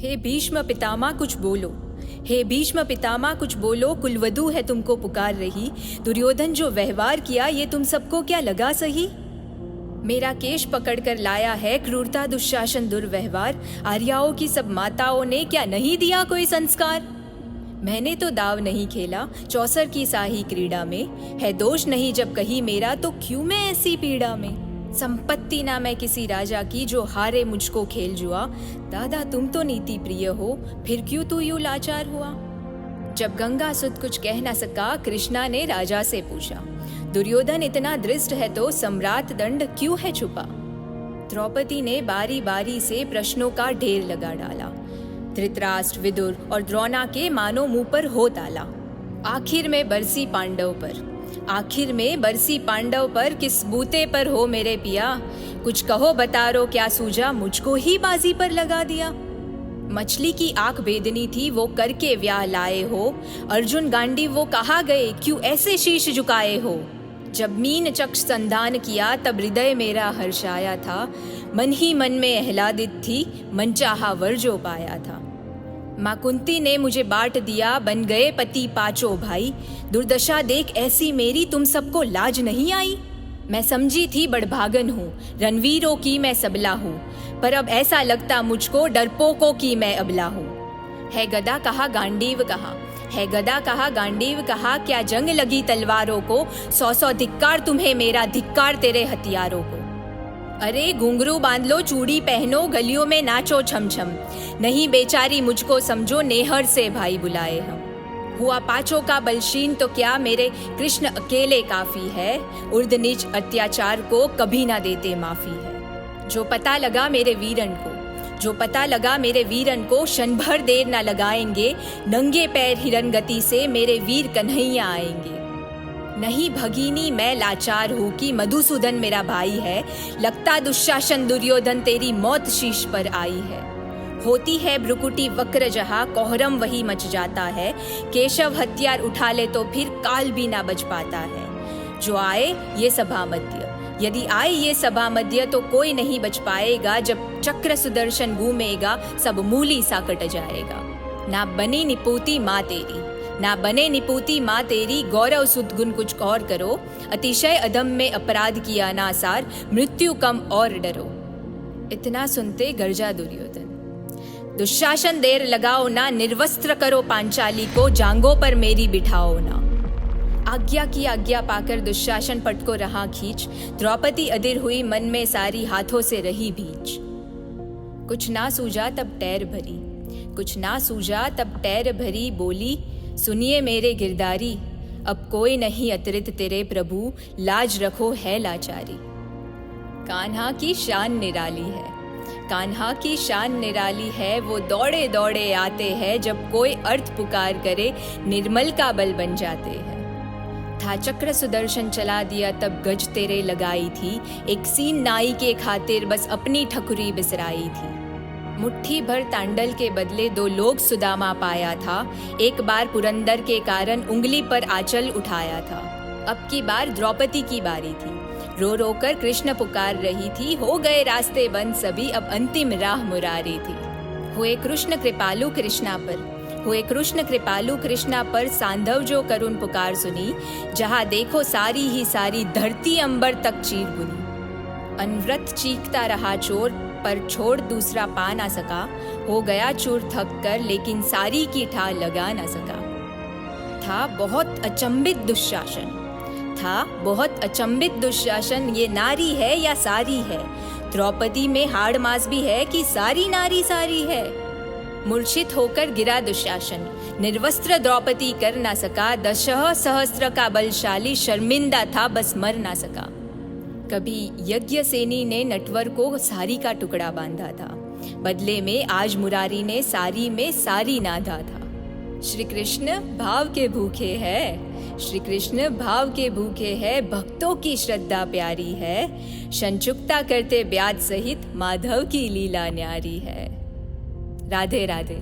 हे भीष्म पितामह कुछ बोलो, हे भीष्म पितामह कुछ बोलो, कुलवधू है तुमको पुकार रही। दुर्योधन जो व्यवहार किया ये तुम सबको क्या लगा सही? मेरा केश पकड़कर लाया है क्रूरता दुशासन दुर्व्यवहार। आर्याओं की सब माताओं ने क्या नहीं दिया कोई संस्कार? मैंने तो दाव नहीं खेला चौसर की साही क्रीड़ा में। है दोष नहीं जब कही मेरा तो क्यों मैं ऐसी पीड़ा में? संपत्ति ना मैं किसी राजा की जो हारे मुझको खेल जुआ। दादा तुम तो नीति प्रिय हो, फिर क्यों तू यूं लाचार हुआ? जब गंगा सुत कुछ कह न सका कृष्णा ने राजा से पूछा। दुर्योधन इतना दृष्ट है तो सम्राट दंड क्यों है छुपा? द्रौपदी ने बारी बारी से प्रश्नों का ढेर लगा डाला। धृतराष्ट्र, विदुर और द्रोणा के मानो मुंह पर हो ताला। आखिर में बरसी पांडव पर, आखिर में बरसी पांडव पर, किस बूते पर हो मेरे पिया? कुछ कहो बतारो क्या सूझा, मुझको ही बाजी पर लगा दिया। मछली की आंख बेदनी थी वो करके व्याह लाए हो। अर्जुन गांडीव वो कहा गए क्यों ऐसे शीश झुकाए हो? जब मीन चक्ष संधान किया तब हृदय मेरा हर्षाया था। मन ही मन में आह्लादित थी, मनचाहा वर जो पाया था। माँ कुंती ने मुझे बांट दिया, बन गए पति पांचों भाई। दुर्दशा देख ऐसी मेरी तुम सबको लाज नहीं आई? मैं समझी थी बड़भागन हूँ, रणवीरों की मैं सबला हूँ, पर अब ऐसा लगता मुझको डरपोकों की मैं अबला हूँ। है गदा कहा गांडीव कहा, है गदा कहा गांडीव कहा, क्या जंग लगी तलवारों को? 100 धिक्कार तुम्हें मेरा, धिक्कार तेरे हथियारों को। अरे घुंघरू बांध लो, चूड़ी पहनो, गलियों में नाचो छम छम। नहीं बेचारी मुझको समझो, नेहर से भाई बुलाए हम। हुआ पांचों का बलशीन तो क्या मेरे कृष्ण अकेले काफी है। उर्द नीच अत्याचार को कभी ना देते माफी है। जो पता लगा मेरे वीरन को, जो पता लगा मेरे वीरन को, क्षण भर देर ना लगाएंगे। नंगे पैर हिरन गति से मेरे वीर कन्हैया आएंगे। नहीं भगीनी मैं लाचार हूँ कि मधुसूदन मेरा भाई है। लगता दुशासन दुर्योधन तेरी मौत शीश पर आई है। होती है भ्रुकुटी वक्र जहाँ, कोहरम वही मच जाता है। केशव हथियार उठा ले तो फिर काल भी ना बच पाता है। जो आए ये सभा मध्य, यदि आए ये सभा मध्य तो कोई नहीं बच पाएगा। जब चक्र सुदर्शन घूमेगा सब मूली सा कट जाएगा। ना बनी निपुती माँ तेरी, ना बने निपुती माँ तेरी, गौरव सुदगुण कुछ और करो। अतिशय अधम में अपराध किया नासार, मृत्यु कम और डरो। इतना सुनते गर्जा दुर्योधन। दुशासन देर लगाओ ना, निर्वस्त्र करो पांचाली को, जांघों पर मेरी बिठाओ ना। आज्ञा की आज्ञा पाकर दुशासन पट को रहा खींच। द्रौपदी अधीर हुई मन में सारी, हाथों से रही भींच। कुछ ना सूझा तब टैर भरी, कुछ ना सूझा तब टैर भरी, बोली सुनिए मेरे गिरधारी, अब कोई नहीं अतिरिक्त तेरे प्रभु, लाज रखो है लाचारी। कान्हा की शान निराली है, कान्हा की शान निराली है। वो दौड़े दौड़े आते हैं, जब कोई अर्थ पुकार करे निर्मल का बल बन जाते हैं। था चक्र सुदर्शन चला दिया तब गज तेरे लगाई थी। एक सीन नाई के खातिर बस अपनी ठकुरी बिसराई थी। मुट्ठी भर तांडल के बदले 2 लोग सुदामा पाया था। एक बार पुरंदर के कारण उंगली पर आंचल उठाया था। अब की बार द्रौपदी की बारी थी। रो रो कर कृष्ण पुकार रही थी। हो गए रास्ते बंद सभी, अब अंतिम राह मुरारी थी। हुए कृष्ण कृपालु कृष्णा पर, हुए कृष्ण कृपालु कृष्णा पर, सांधव जो करुण पुकार सुनी। जहाँ देखो सारी ही सारी धरती अंबर तक चीर बुनी। अनव्रत चीखता रहा चोर, पर छोड़ दूसरा पा ना सका। हो गया चूर थक कर, लेकिन सारी की ठा लगा ना सका। था बहुत अचंभित दुशासन, था बहुत अचंभित दुशासन, ये नारी है या सारी है? द्रौपदी में हाड़ मास भी है कि सारी नारी सारी है? मूर्छित होकर गिरा दुशासन, निर्वस्त्र द्रौपदी कर ना सका। 10 सहस्त्र का बलशाली, शर्मिंदा था बस मर ना सका। कभी यज्ञसेनी ने नटवर को सारी का टुकड़ा बांधा था, बदले में आज मुरारी ने सारी में सारी नाधा था। श्री कृष्ण भाव के भूखे है, श्री कृष्ण भाव के भूखे है, भक्तों की श्रद्धा प्यारी है। संचुकता करते ब्याज सहित, माधव की लीला न्यारी है। राधे राधे।